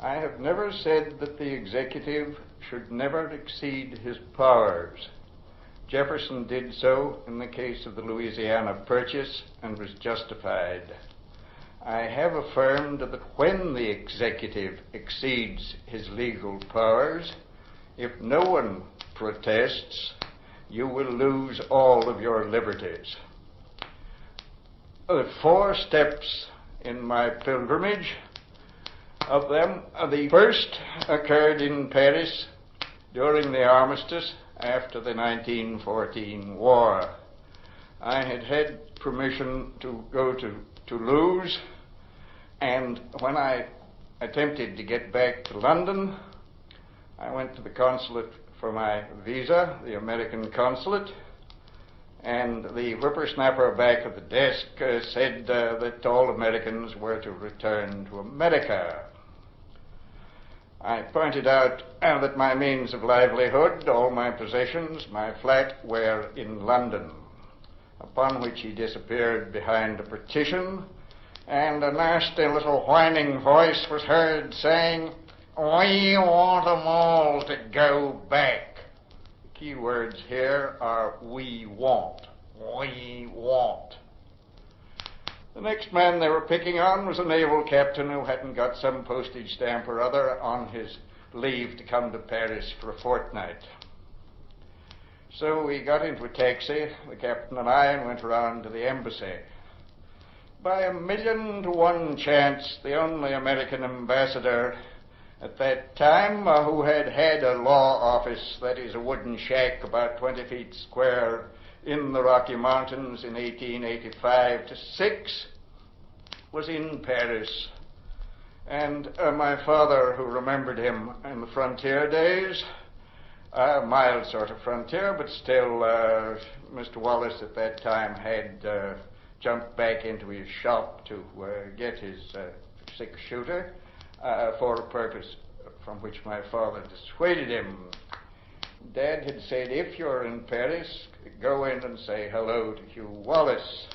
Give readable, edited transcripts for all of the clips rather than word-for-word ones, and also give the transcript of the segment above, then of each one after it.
I have never said that the executive should never exceed his powers. Jefferson did so in the case of the Louisiana Purchase and was justified. I have affirmed that when the executive exceeds his legal powers, if no one protests, you will lose all of your liberties. The 4 steps in my pilgrimage, of them, the first occurred in Paris during the armistice after the 1914 war. I had had permission to go to Toulouse, and when I attempted to get back to London, I went to the consulate for my visa, the American consulate, and the whippersnapper back at the desk said that all Americans were to return to America. I pointed out that my means of livelihood, all my possessions, my flat, were in London, upon which he disappeared behind a partition, and a nasty little whining voice was heard saying, "We want 'em all to go back." The key words here are "we want." We want. The next man they were picking on was a naval captain who hadn't got some postage stamp or other on his leave to come to Paris for a fortnight. So we got into a taxi, the captain and I, and went around to the embassy. By a 1,000,000 to 1 chance, the only American ambassador at that time who had had a law office, that is a wooden shack about 20 feet square, in the Rocky Mountains in 1885 to 6, was in Paris. And my father, who remembered him in the frontier days, a mild sort of frontier, but still Mr. Wallace at that time had jumped back into his shop to get his 6-shooter for a purpose from which my father dissuaded him. Dad had said, if you're in Paris, go in and say hello to Hugh Wallace.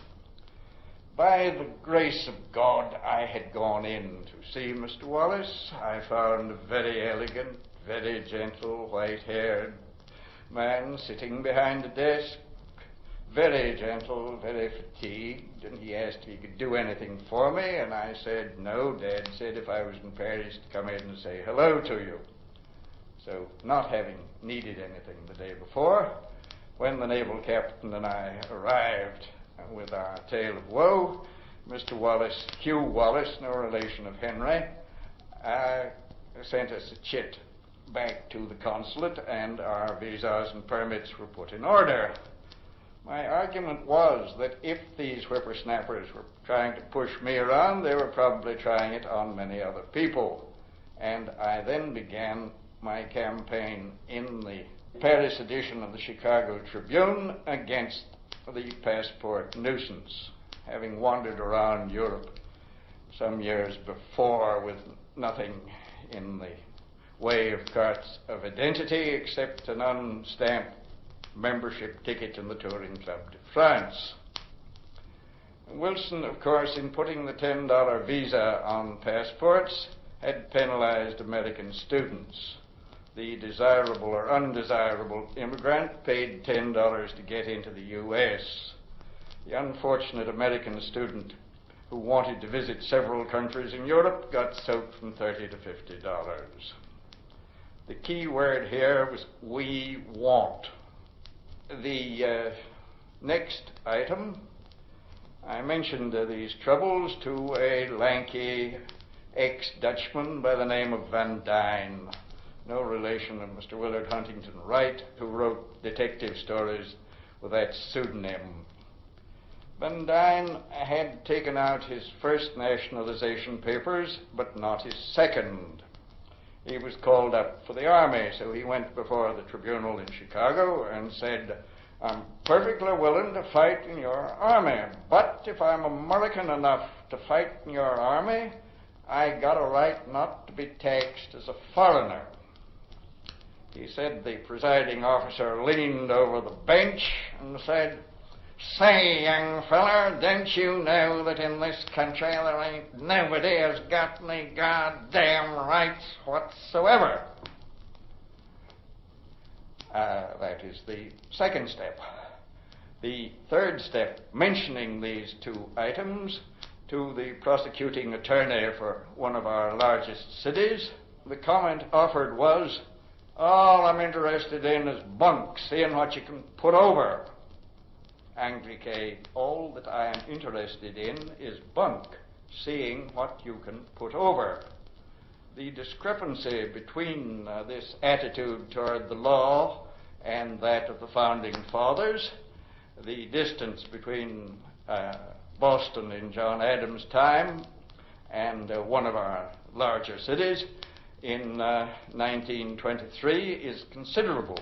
By the grace of God, I had gone in to see Mr. Wallace. I found a very elegant, very gentle, white-haired man sitting behind a desk, very gentle, very fatigued, and he asked if he could do anything for me, and I said, no. Dad said if I was in Paris to come in and say hello to you. So, not having needed anything the day before, when the naval captain and I arrived with our tale of woe, Mr. Wallace, Hugh Wallace, no relation of Henry, sent us a chit back to the consulate, and our visas and permits were put in order. My argument was that if these whippersnappers were trying to push me around, they were probably trying it on many other people. And I then began my campaign in the Paris edition of the Chicago Tribune against the passport nuisance, having wandered around Europe some years before with nothing in the way of cards of identity except an unstamped membership ticket in the Touring Club de France. Wilson, of course, in putting the $10 visa on passports, had penalized American students. The desirable or undesirable immigrant paid $10 to get into the U.S. The unfortunate American student who wanted to visit several countries in Europe got soaked from $30 to $50. The key word here was we want. The next item, I mentioned these troubles to a lanky ex-Dutchman by the name of Van Dyne, no relation of Mr. Willard Huntington Wright, who wrote detective stories with that pseudonym. Van Dyne had taken out his first nationalization papers, but not his second. He was called up for the army, so he went before the tribunal in Chicago and said, I'm perfectly willing to fight in your army, but if I'm American enough to fight in your army, I got a right not to be taxed as a foreigner. He said the presiding officer leaned over the bench and said, Say, young feller, don't you know that in this country there ain't nobody has got any goddamn rights whatsoever? That is the second step. The third step, mentioning these two items to the prosecuting attorney for one of our largest cities, the comment offered was, all I'm interested in is bunk, seeing what you can put over. Anglique, all that I am interested in is bunk, seeing what you can put over. The discrepancy between this attitude toward the law and that of the Founding Fathers, the distance between Boston in John Adams' time and one of our larger cities in 1923 is considerable.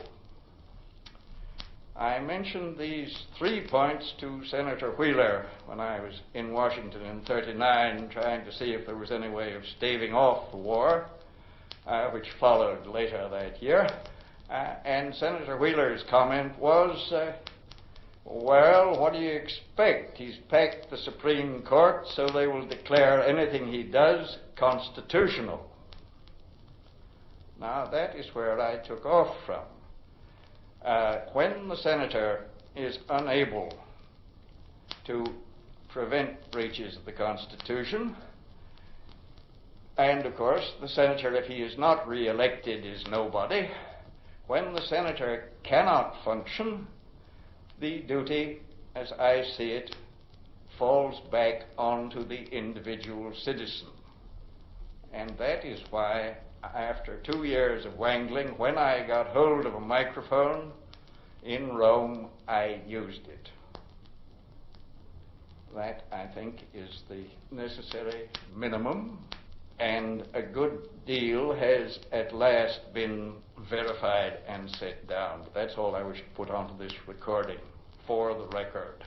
I mentioned these 3 points to Senator Wheeler when I was in Washington in '39 trying to see if there was any way of staving off the war, which followed later that year. And Senator Wheeler's comment was, well, what do you expect? He's packed the Supreme Court, so they will declare anything he does constitutional. Now, that is where I took off from. When the senator is unable to prevent breaches of the Constitution, and of course the senator, if he is not re-elected, is nobody, when the senator cannot function, the duty, as I see it, falls back onto the individual citizen. And that is why, after 2 years of wangling, when I got hold of a microphone in Rome, I used it. That, I think, is the necessary minimum, and a good deal has at last been verified and set down. But that's all I wish to put onto this recording for the record.